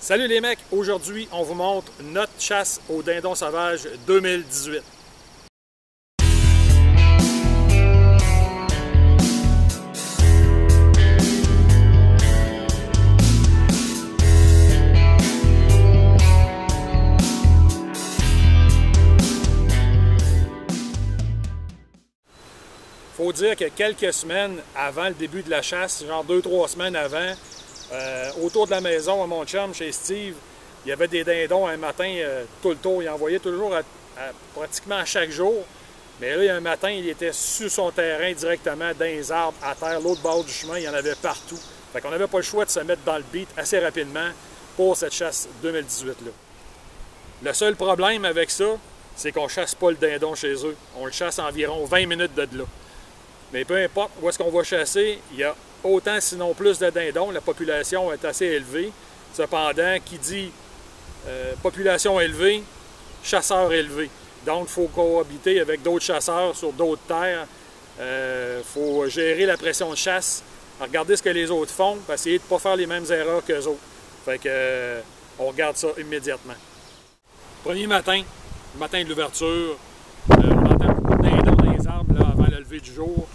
Salut les mecs, aujourd'hui on vous montre notre chasse au dindon sauvage 2018. Faut dire que quelques semaines avant le début de la chasse, genre 2-3 semaines avant, autour de la maison, à mon chum, chez Steve, il y avait des dindons un matin tout le tour. Il envoyait toujours pratiquement à chaque jour. Mais là, un matin, il était sur son terrain directement, dans les arbres, à terre, l'autre bord du chemin, il y en avait partout. Fait qu'on n'avait pas le choix de se mettre dans le beat assez rapidement pour cette chasse 2018-là. Le seul problème avec ça, c'est qu'on ne chasse pas le dindon chez eux. On le chasse environ 20 minutes de là. Mais peu importe où est-ce qu'on va chasser, il y a autant sinon plus de dindons. La population est assez élevée. Cependant, qui dit population élevée, chasseurs élevés. Donc, il faut cohabiter avec d'autres chasseurs sur d'autres terres. Il faut gérer la pression de chasse, regarder ce que les autres font, puis essayer de ne pas faire les mêmes erreurs qu'eux autres. Fait que, on regarde ça immédiatement. Premier matin, le matin de l'ouverture, on entend beaucoup de dindons dans les arbres là, avant le lever du jour.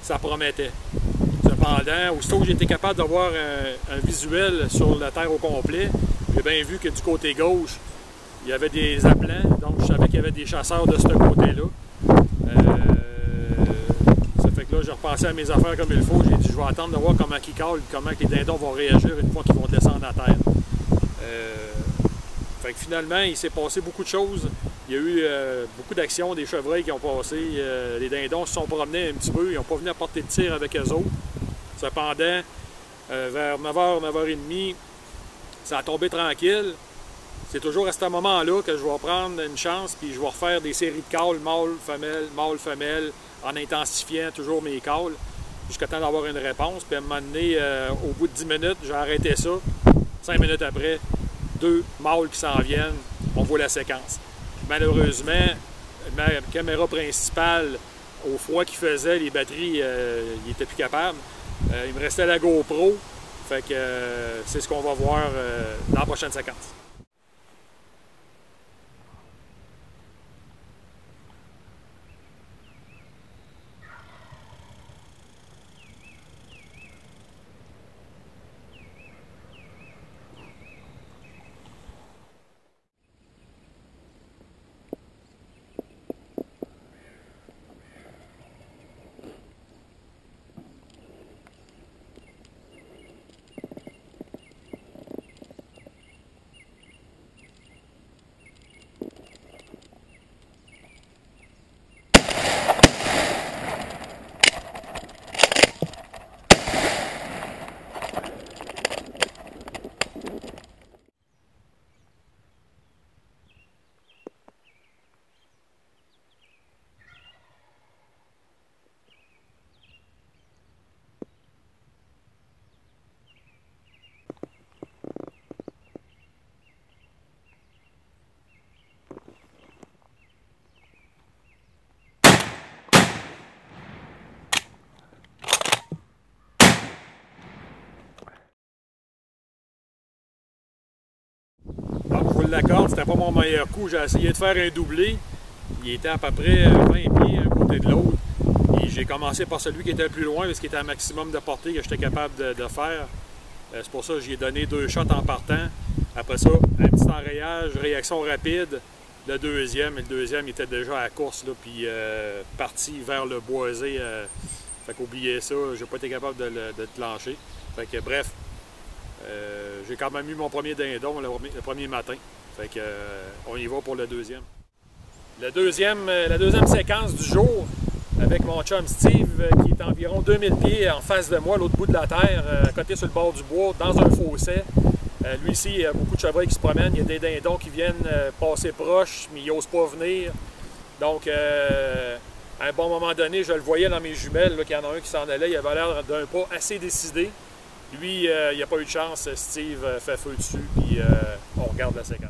Ça promettait. Cependant, aussitôt que j'ai été capable d'avoir un visuel sur la terre au complet, j'ai bien vu que du côté gauche, il y avait des appelants, donc je savais qu'il y avait des chasseurs de ce côté-là. Ça fait que là, j'ai repensé à mes affaires comme il faut. J'ai dit, je vais attendre de voir comment ils calent, comment les dindons vont réagir une fois qu'ils vont descendre à terre. Fait que finalement, il s'est passé beaucoup de choses. Il y a eu beaucoup d'actions, des chevreuils qui ont passé. Les dindons se sont promenés un petit peu. Ils n'ont pas venu à portée de tir avec eux autres. Cependant, vers 9h, 9h30, ça a tombé tranquille. C'est toujours à ce moment-là que je vais prendre une chance puis je vais refaire des séries de calls, mâle, femelle, en intensifiant toujours mes calls jusqu'à temps d'avoir une réponse. Puis à un moment donné, au bout de 10 minutes, j'ai arrêté ça. 5 minutes après, 2 mâles qui s'en viennent, on voit la séquence. Malheureusement, ma caméra principale, au froid qu'il faisait, les batteries, il n'était plus capable. Il me restait la GoPro, fait que c'est ce qu'on va voir dans la prochaine séquence. Donc, je vous l'accorde, c'était pas mon meilleur coup. J'ai essayé de faire un doublé. Il était à peu près 20 pieds un côté de l'autre. Et j'ai commencé par celui qui était le plus loin, parce qu'il était à maximum de portée que j'étais capable de faire. C'est pour ça que j'ai donné 2 shots en partant. Après ça, un petit enrayage, réaction rapide. Le deuxième il était déjà à la course, là, puis parti vers le boisé. Fait qu'oubliez ça, j'ai pas été capable de le clencher. Fait que bref, j'ai quand même eu mon premier dindon le premier matin. Fait que on y va pour le deuxième. La deuxième séquence du jour, avec mon chum Steve, qui est environ 2000 pieds en face de moi, l'autre bout de la terre, à côté sur le bord du bois, dans un fossé. Lui ici, il y a beaucoup de chevreuils qui se promènent, il y a des dindons qui viennent passer proche, mais ils n'osent pas venir. Donc, à un bon moment donné, je le voyais dans mes jumelles, qu'il y en a un qui s'en allait, il avait l'air d'un pas assez décidé. Lui, il n'a pas eu de chance, Steve fait feu dessus, puis on regarde la séquence.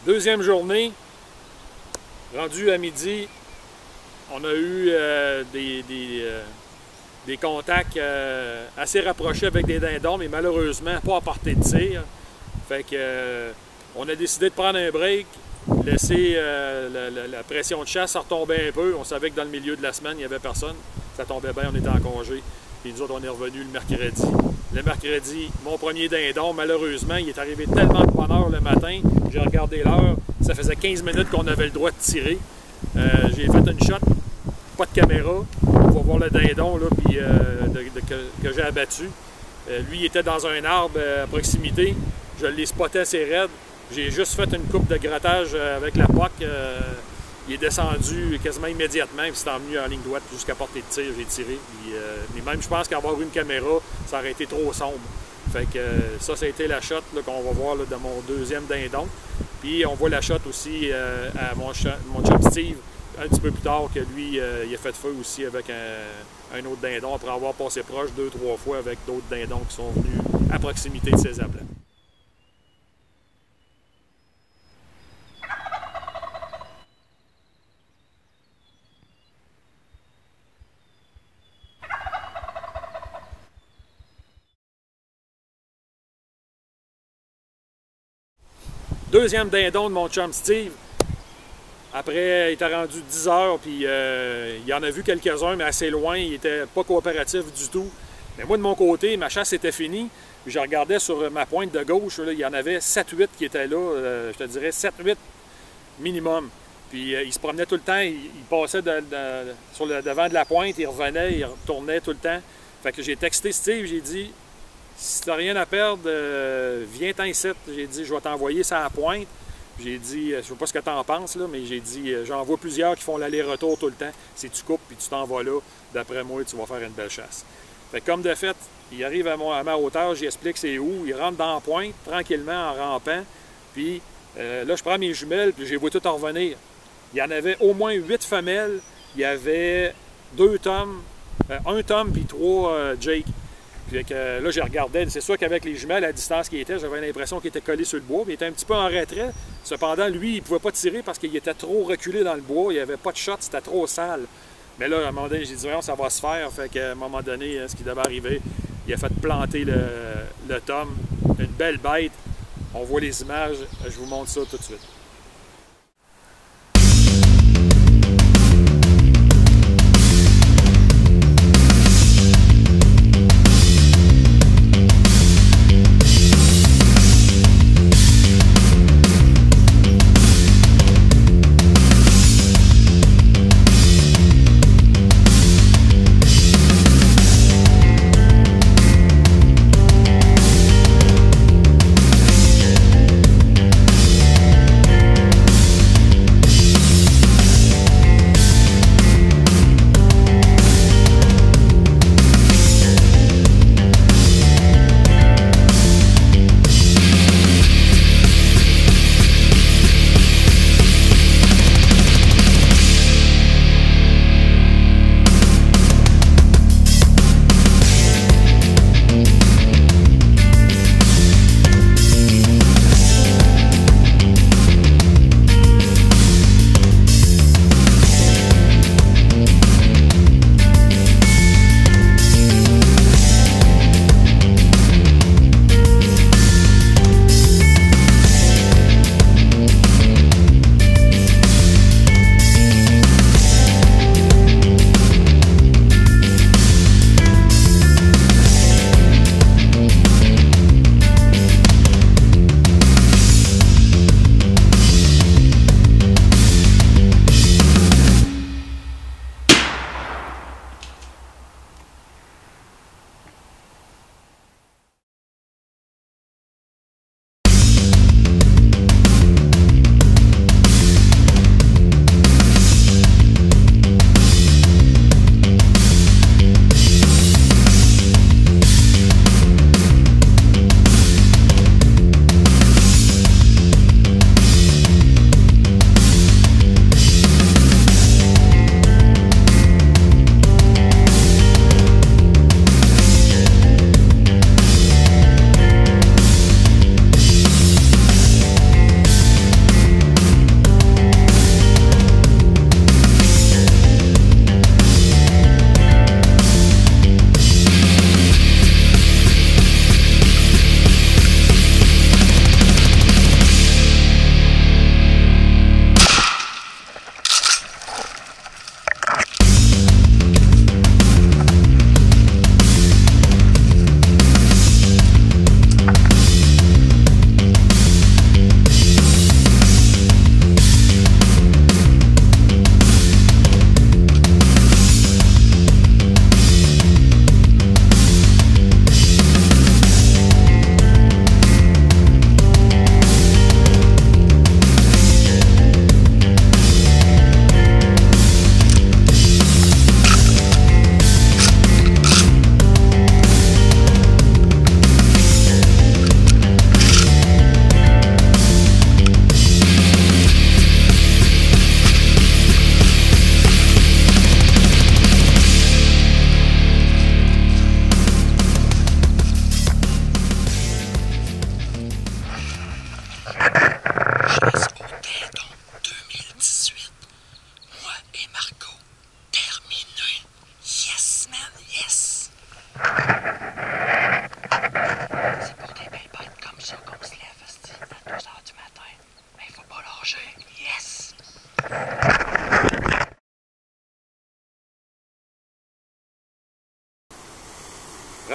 Deuxième journée, rendu à midi, on a eu des contacts assez rapprochés avec des dindons, mais malheureusement pas à portée de tir. Fait que on a décidé de prendre un break, laisser la pression de chasse retomber un peu. On savait que dans le milieu de la semaine, il n'y avait personne. Ça tombait bien, on était en congé. Puis nous autres, on est revenus le mercredi. Le mercredi, mon premier dindon, malheureusement, il est arrivé tellement de bonne heure le matin. J'ai regardé l'heure, ça faisait 15 minutes qu'on avait le droit de tirer. J'ai fait une shot, pas de caméra. On va voir le dindon là, puis, que j'ai abattu. Lui, il était dans un arbre à proximité. Je l'ai spoté assez raide. J'ai juste fait une coupe de grattage avec la POC. Il est descendu quasiment immédiatement, puis s'est emmené en ligne droite jusqu'à portée de tir. J'ai tiré. Puis, mais même, je pense qu'avoir une caméra, ça aurait été trop sombre. Fait que ça a été la shot qu'on va voir là, de mon deuxième dindon. Puis on voit la shot aussi à mon chum Steve un petit peu plus tard que lui, il a fait feu aussi avec un autre dindon après avoir passé proche 2-3 fois avec d'autres dindons qui sont venus à proximité de ces ablats. Deuxième dindon de mon chum Steve. Après, il était rendu 10 heures, puis il en a vu quelques-uns, mais assez loin. Il n'était pas coopératif du tout. Mais moi, de mon côté, ma chasse était finie. Puis je regardais sur ma pointe de gauche, là, il y en avait 7-8 qui étaient là. Je te dirais 7-8 minimum. Puis il se promenait tout le temps. Il passait sur le devant de la pointe, il revenait, il retournait tout le temps. Fait que j'ai texté Steve, j'ai dit... Si tu n'as rien à perdre, viens-t'en ici. J'ai dit, je vais t'envoyer ça à la pointe. J'ai dit, je ne sais pas ce que tu en penses, là, mais j'ai dit, j'en vois plusieurs qui font l'aller-retour tout le temps. Si tu coupes puis tu t'en vas là, d'après moi, tu vas faire une belle chasse. Fait que comme de fait, il arrive à ma hauteur, j'explique c'est où. Il rentre dans la pointe, tranquillement, en rampant. Puis là, je prends mes jumelles, puis je les vois toutes en revenir. Il y en avait au moins 8 femelles. Il y avait 2 tomes, 1 tome puis 3 Jake. Puis là, j'ai regardé. C'est sûr qu'avec les jumelles, à la distance qu'il était, j'avais l'impression qu'il était collé sur le bois. Il était un petit peu en retrait. Cependant, lui, il ne pouvait pas tirer parce qu'il était trop reculé dans le bois. Il n'y avait pas de shot, c'était trop sale. Mais là, à un moment donné, j'ai dit, voyons, ça va se faire. Fait qu'à un moment donné, ce qui devait arriver, il a fait planter le tome. Une belle bête. On voit les images. Je vous montre ça tout de suite.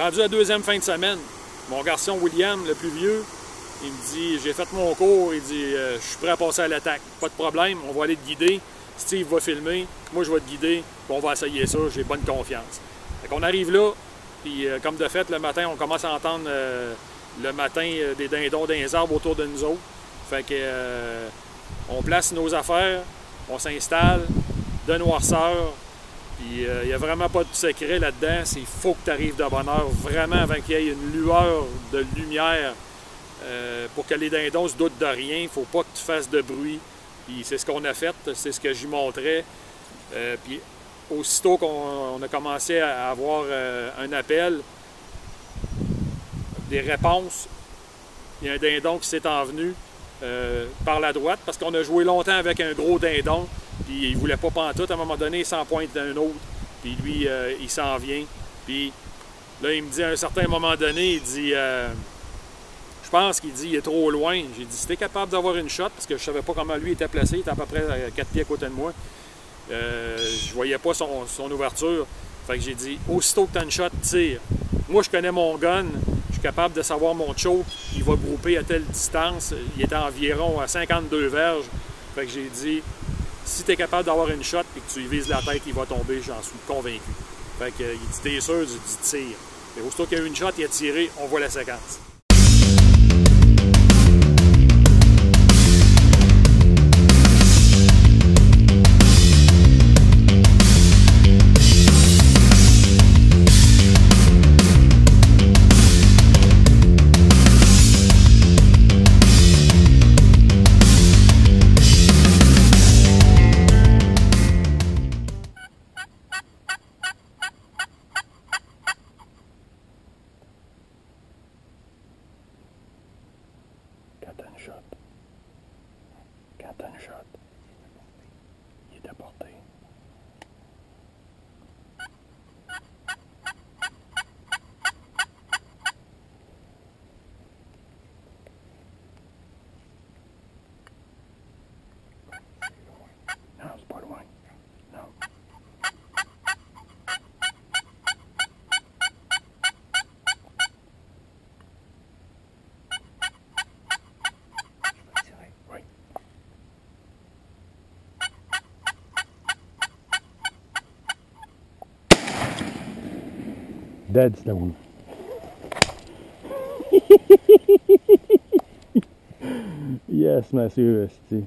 Rendu la deuxième fin de semaine, mon garçon William, le plus vieux, il me dit, j'ai fait mon cours, il dit, je suis prêt à passer à l'attaque. Pas de problème, on va aller te guider. Steve va filmer, moi je vais te guider, puis on va essayer ça, j'ai bonne confiance. Fait qu'on arrive là, puis comme de fait, le matin, on commence à entendre le matin des dindons dans les arbres autour de nous autres. Fait que on place nos affaires, on s'installe, de noirceur, puis il n'y a vraiment pas de secret là-dedans. Il faut que tu arrives de bonne heure, vraiment avant qu'il y ait une lueur de lumière pour que les dindons se doutent de rien. Il ne faut pas que tu fasses de bruit. Puis c'est ce qu'on a fait, c'est ce que j'y montrais. Puis aussitôt qu'on a commencé à avoir un appel, des réponses, il y a un dindon qui s'est envenu par la droite parce qu'on a joué longtemps avec un gros dindon. Puis il ne voulait pas pantoute. À un moment donné, il s'en pointe d'un autre. Puis lui, il s'en vient. Puis là, il me dit à un certain moment donné, il dit... je pense qu'il dit il est trop loin. J'ai dit, si t'es capable d'avoir une shot, parce que je savais pas comment lui était placé, il était à peu près à 4 pieds à côté de moi. Je voyais pas son ouverture. Fait que j'ai dit, aussitôt que tu as une shot, tire. Moi, je connais mon gun. Je suis capable de savoir mon choke. Il va grouper à telle distance. Il était environ à 52 verges. Fait que j'ai dit, si tu es capable d'avoir une shot et que tu lui vises la tête, il va tomber, j'en suis convaincu. Fait que, il dit, t'es sûr? J'ai dit, tire. Et aussitôt qu'il y a eu une shot, il a tiré, on voit la séquence. Quand t'as une shot, il est à portée. Non, c'est pas loin. Non. Oui. Dead stone. Yes, monsieur, esti.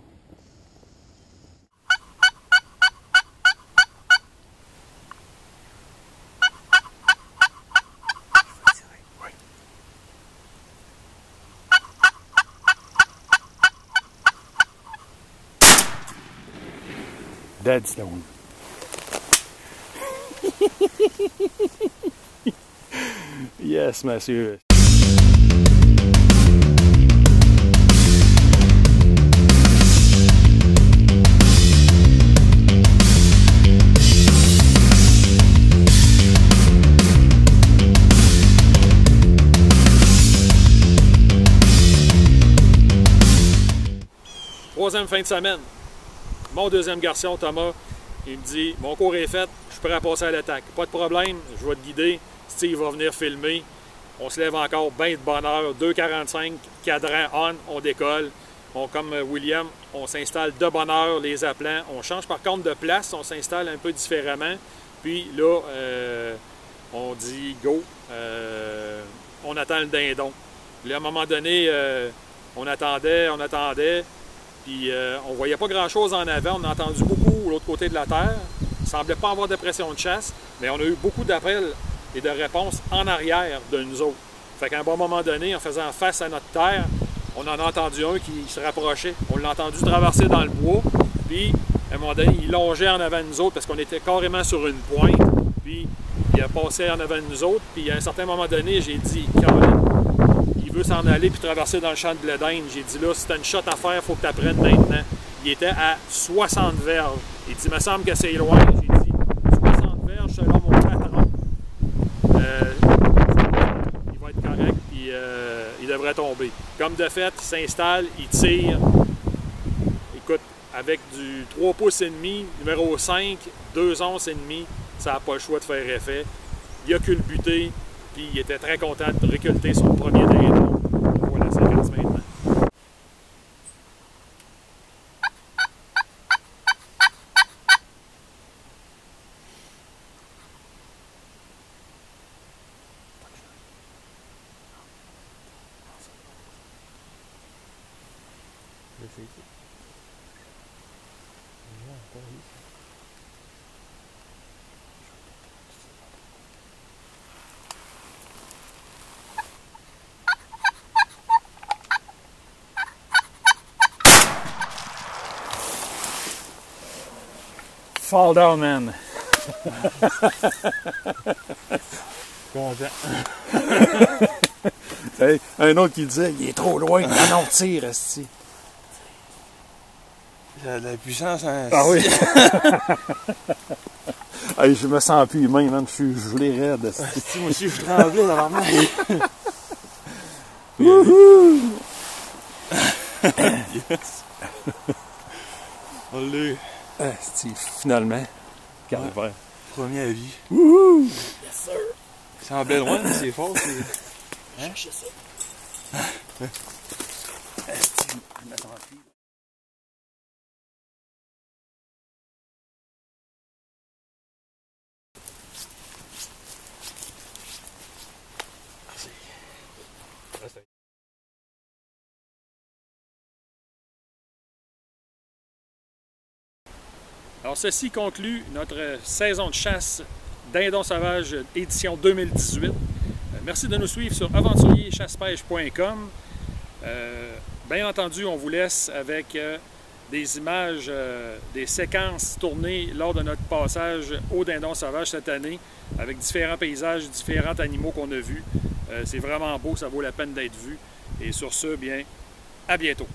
Dead stone. Yes, monsieur. Troisième fin de semaine. Mon deuxième garçon, Thomas, il me dit, mon cours est fait, je suis prêt à passer à l'attaque. Pas de problème, je vais te guider. Steve va venir filmer. On se lève encore bien de bonne heure. 2h45, cadran on, on décolle. Comme William, on s'installe de bonne heure, les appelant. On change par contre de place, on s'installe un peu différemment. Puis là, on dit go. On attend le dindon. Là, à un moment donné, on attendait. Puis on voyait pas grand-chose en avant. On a entendu beaucoup de l'autre côté de la terre. Il ne semblait pas avoir de pression de chasse, mais on a eu beaucoup d'appels et de réponses en arrière de nous autres. Fait qu'à un bon moment donné, en faisant face à notre terre, on en a entendu un qui se rapprochait. On l'a entendu traverser dans le bois, puis à un moment donné, il longeait en avant de nous autres parce qu'on était carrément sur une pointe, puis il a passé en avant de nous autres, puis à un certain moment donné, j'ai dit, il veut s'en aller puis traverser dans le champ de blé d'Inde. J'ai dit là, si tu as une shot à faire, il faut que tu apprennes maintenant. Il était à 60 verges. Il dit, il me semble que c'est loin. J'ai dit, 60 verges selon mon patron. Il va être correct, puis il devrait tomber. Comme de fait, il s'installe, il tire. Écoute, avec du 3 pouces et demi, numéro 5, 2 onces et demi, ça n'a pas le choix de faire effet. Il a culbuté, puis puis il était très content de récolter son premier dindon. On voit la séquence maintenant. Fall down, man. Content. Un autre qui disait, il est trop loin, non, tire, esti. Il a de la puissance, hein. Ah oui. Hey, je me sens plus humain, man. Je suis gelé raide, esti. Moi aussi, je tremblais dans la main. Yes. On l'a. Esti, finalement. Calvaire. Premier avis. Wouhou! Yes, sir. Il semblait loin, mais c'est fort. Hein? Cherchez ça. Esti, je me sens plus. Alors, ceci conclut notre saison de chasse dindon sauvage édition 2018. Merci de nous suivre sur aventurierchassepêche.com. Bien entendu, on vous laisse avec des images, des séquences tournées lors de notre passage au dindon sauvage cette année, avec différents paysages, différents animaux qu'on a vus. C'est vraiment beau, ça vaut la peine d'être vu. Et sur ce, bien, à bientôt.